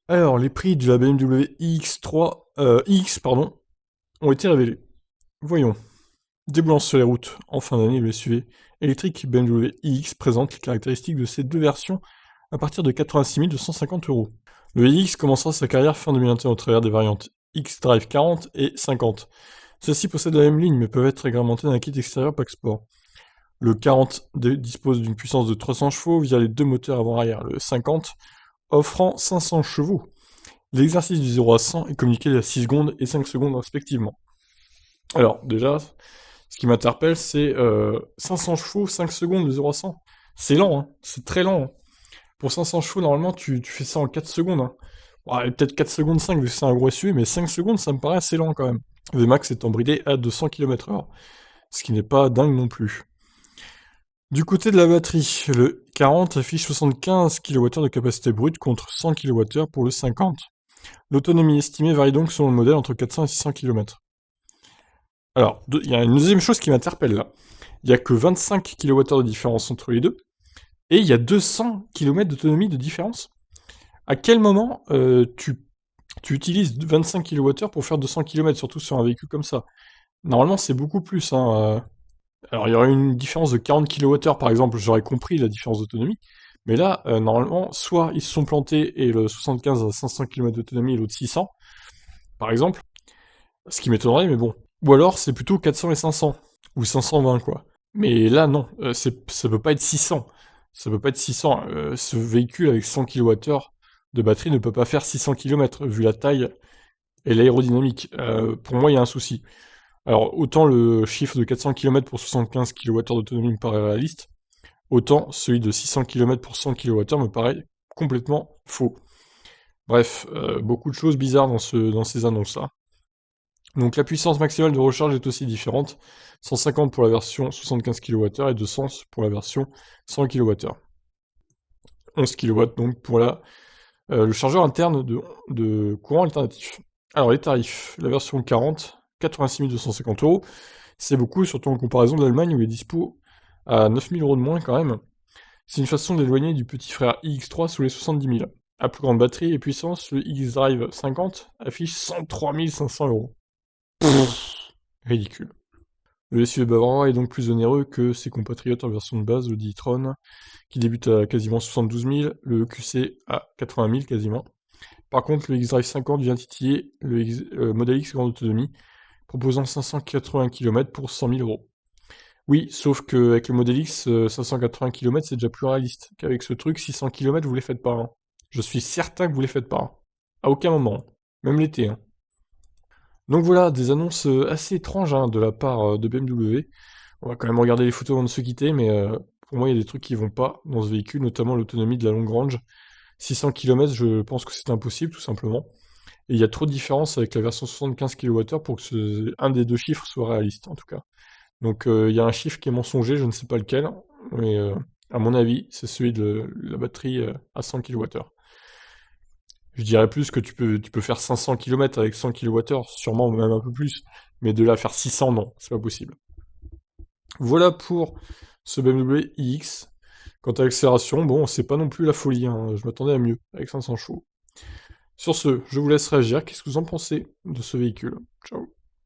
Alors, les prix de la BMW iX3, iX, pardon, ont été révélés. Voyons. Déboulant sur les routes en fin d'année, le SUV électrique BMW iX présente les caractéristiques de ces deux versions à partir de 86 250 €. Le iX commencera sa carrière fin 2021 au travers des variantes X-Drive 40 et 50. Ceux-ci possèdent la même ligne mais peuvent être agrémentés d'un kit extérieur pack sport. Le 40 dispose d'une puissance de 300 chevaux via les deux moteurs avant-arrière. Le 50 offrant 500 chevaux. L'exercice du 0 à 100 est communiqué à 6 secondes et 5 secondes respectivement. Alors, déjà, ce qui m'interpelle, c'est 500 chevaux, 5 secondes de 0 à 100. C'est lent, hein, c'est très lent, hein. Pour 500 chevaux, normalement, tu fais ça en 4 secondes, hein. Ouais, peut-être 4 secondes 5 vu que c'est un gros SUV, mais 5 secondes, ça me paraît assez lent quand même. VMAX étant bridé à 200 km/h, ce qui n'est pas dingue non plus. Du côté de la batterie, le 40 affiche 75 kWh de capacité brute contre 100 kWh pour le 50. L'autonomie estimée varie donc selon le modèle entre 400 et 600 km. Alors, il y a une deuxième chose qui m'interpelle là. Il y a que 25 kWh de différence entre les deux, et il y a 200 km d'autonomie de différence. À quel moment tu utilises 25 kWh pour faire 200 km, surtout sur un véhicule comme ça? Normalement, c'est beaucoup plus, hein. Alors, il y aurait une différence de 40 kWh par exemple, j'aurais compris la différence d'autonomie. Mais là, normalement, soit ils se sont plantés et le 75 a 500 km d'autonomie et l'autre 600, par exemple. Ce qui m'étonnerait, mais bon. Ou alors, c'est plutôt 400 et 500. Ou 520, quoi. Mais là, non. Ça peut pas être 600. Ça peut pas être 600. Ce véhicule avec 100 kWh de batterie ne peut pas faire 600 km, vu la taille et l'aérodynamique. Pour moi, il y a un souci. Alors, autant le chiffre de 400 km pour 75 kWh d'autonomie me paraît réaliste, autant celui de 600 km pour 100 kWh me paraît complètement faux. Bref, beaucoup de choses bizarres dans ces annonces-là. Donc la puissance maximale de recharge est aussi différente, 150 pour la version 75 kWh et 200 pour la version 100 kWh. 11 kW donc pour le chargeur interne de courant alternatif. Alors les tarifs, la version 40, 86 250 €, c'est beaucoup, surtout en comparaison de l'Allemagne où il est dispo à 9 000 € de moins quand même. C'est une façon d'éloigner du petit frère iX3 sous les 70 000. À plus grande batterie et puissance, le X-Drive 50 affiche 103 500 €. Ridicule. Le SUV bavarois est donc plus onéreux que ses compatriotes en version de base, le e-tron, qui débute à quasiment 72 000, le EQC à 80 000 quasiment. Par contre, le X-Drive 50 vient titiller le Model X grande autonomie, proposant 580 km pour 100 000 €. Oui, sauf qu'avec le Model X, 580 km, c'est déjà plus réaliste. Qu'avec ce truc, 600 km, vous les faites pas, hein. Je suis certain que vous les faites pas, hein. À aucun moment. Même l'été, hein. Donc voilà, des annonces assez étranges hein, de la part de BMW. On va quand même regarder les photos avant de se quitter, mais pour moi, il y a des trucs qui vont pas dans ce véhicule, notamment l'autonomie de la longue range. 600 km, je pense que c'est impossible, tout simplement. Et il y a trop de différence avec la version 75 kWh pour que un des deux chiffres soit réaliste, en tout cas. Donc il y a un chiffre qui est mensonger, je ne sais pas lequel, mais à mon avis, c'est celui de la batterie à 100 kWh. Je dirais plus que tu peux faire 500 km avec 100 kWh, sûrement même un peu plus, mais de là à faire 600, non, c'est pas possible. Voilà pour ce BMW iX. Quant à l'accélération, bon, c'est pas non plus la folie, hein, je m'attendais à mieux, avec 500 chevaux. Sur ce, je vous laisse réagir, qu'est-ce que vous en pensez de ce véhicule? Ciao.